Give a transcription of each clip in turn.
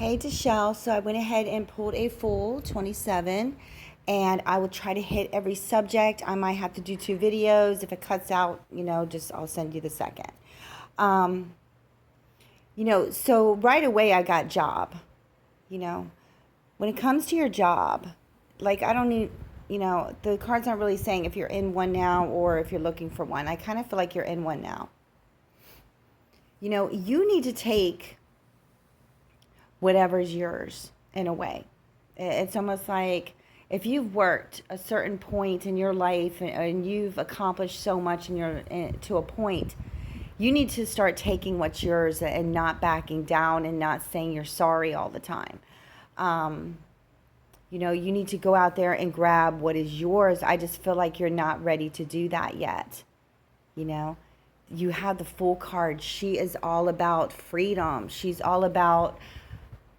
Hey, Dashell. So I went ahead and pulled a full 27, and I will try to hit every subject. I might have to do 2 videos. If it cuts out, just I'll send you the second. Um, so right away I got job. You know, when it comes to your job, like I don't need, the card's not really saying if you're in one now or if you're looking for one. I kind of feel like you're in one now. You need to take whatever's yours in a way. It's almost like if you've worked a certain point in your life and you've accomplished so much to a point, you need to start taking what's yours and not backing down and not saying you're sorry all the time. Um, you need to go out there and grab what is yours. I just feel like you're not ready to do that yet. You know, you have the Fool card. She is all about freedom. She's all about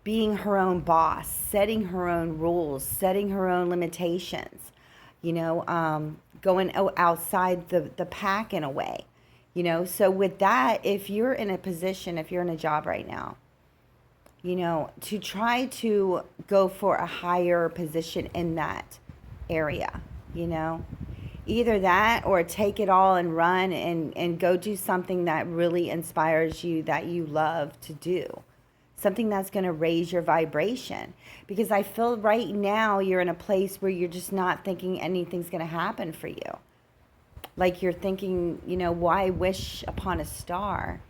being her own boss, setting her own rules, setting her own limitations, going outside the pack in a way, So with that, if you're in a position, if you're in a job right now, to try to go for a higher position in that area, either that or take it all and run and go do something that really inspires you, that you love to do, something that's going to raise your vibration. Because I feel right now you're in a place where you're just not thinking anything's going to happen for you. Like you're thinking, why wish upon a star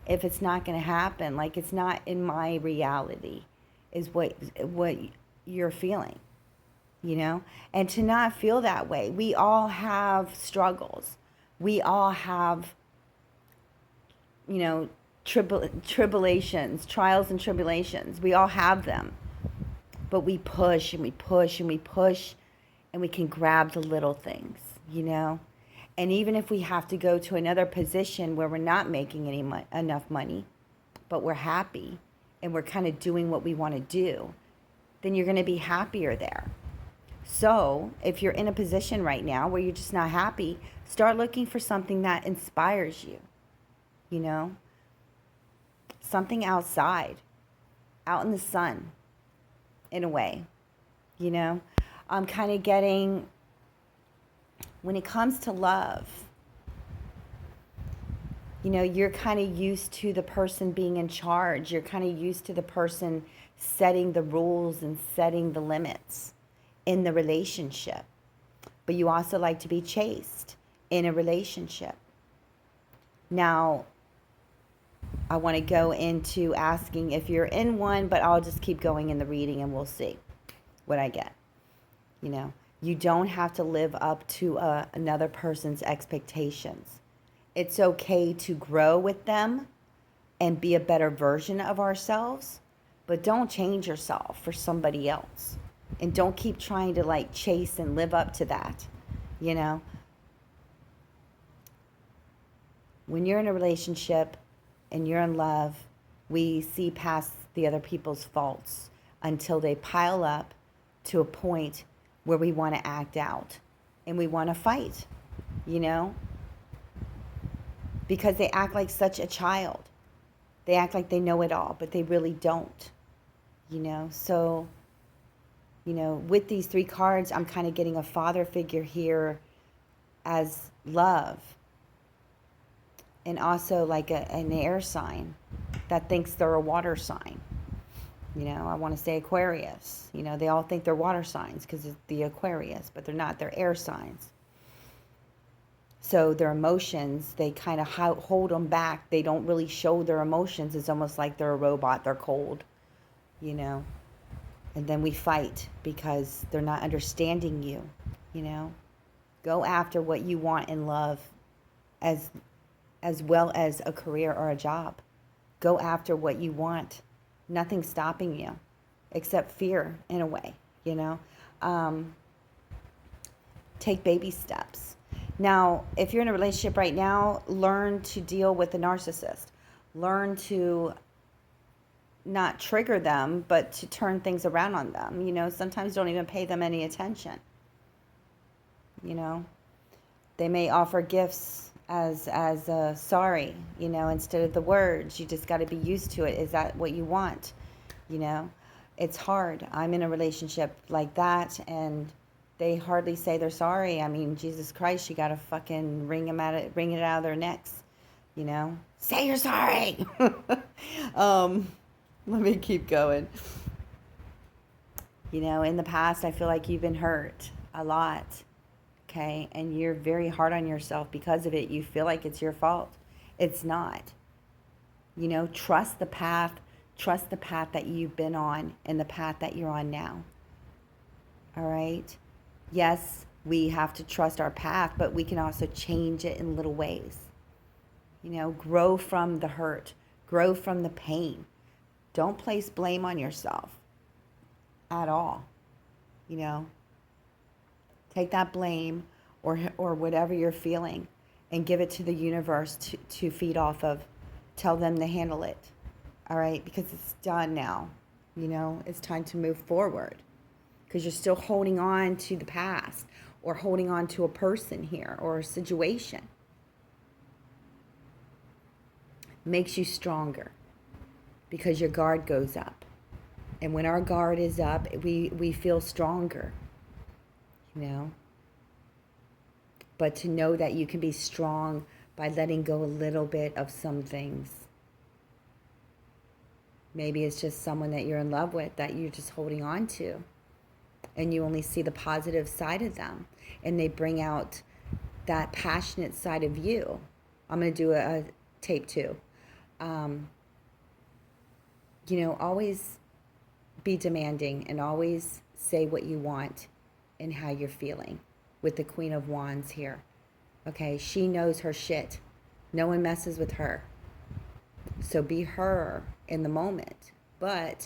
if it's not going to happen? Like it's not in my reality is what you're feeling, And to not feel that way. We all have struggles. We all have, tribulations, trials and tribulations. We all have them. But we push and we push and we push and we can grab the little things, And even if we have to go to another position where we're not making enough money, but we're happy and we're kind of doing what we want to do, then you're going to be happier there. So if you're in a position right now where you're just not happy, start looking for something that inspires you, something outside, out in the sun, in a way, I'm kind of getting, when it comes to love, you're kind of used to the person being in charge. You're kind of used to the person setting the rules and setting the limits in the relationship. But you also like to be chased in a relationship. Now, I want to go into asking if you're in one, but I'll just keep going in the reading and we'll see what I get. You don't have to live up to another person's expectations. It's okay to grow with them and be a better version of ourselves, but don't change yourself for somebody else. And don't keep trying to chase and live up to that, When you're in a relationship and you're in love, we see past the other people's faults until they pile up to a point where we want to act out and we want to fight, because they act like such a child. They act like they know it all, but they really don't, So, with these 3 cards, I'm kind of getting a father figure here as love. And also like an air sign that thinks they're a water sign. I want to say Aquarius. They all think they're water signs because of the Aquarius, but they're not. They're air signs. So their emotions, they kind of hold them back. They don't really show their emotions. It's almost like they're a robot. They're cold, And then we fight because they're not understanding you, Go after what you want in love as well as a career or a job. Go after what you want. Nothing's stopping you except fear in a way, Take baby steps. Now, if you're in a relationship right now, learn to deal with the narcissist. Learn to not trigger them, but to turn things around on them. Sometimes don't even pay them any attention. They may offer gifts as sorry, instead of the words. You just got to be used to it. Is that what you want? You know, it's hard. I'm in a relationship like that, and they hardly say they're sorry. I mean, Jesus Christ, you gotta fucking wring it out of their necks. You know, say you're sorry. Let me keep going. You know, in the past, I feel like you've been hurt a lot, okay? And you're very hard on yourself because of it. You feel like it's your fault. It's not. You know, trust the path that you've been on and the path that you're on now. All right? Yes, we have to trust our path, but we can also change it in little ways. You know, grow from the hurt, grow from the pain. Don't place blame on yourself at all. You know, take that blame or whatever you're feeling and give it to the universe to feed off of. Tell them to handle it. All right? Because it's done now. You know, it's time to move forward. Because you're still holding on to the past or holding on to a person here or a situation. Makes you stronger because your guard goes up. And when our guard is up, we feel stronger, you know. But to know that you can be strong by letting go a little bit of some things. Maybe it's just someone that you're in love with that you're just holding on to. And you only see the positive side of them. And they bring out that passionate side of you. I'm going to do a tape 2. You know, always be demanding and always say what you want and how you're feeling with the Queen of Wands here. Okay, she knows her shit. No one messes with her. So be her in the moment, but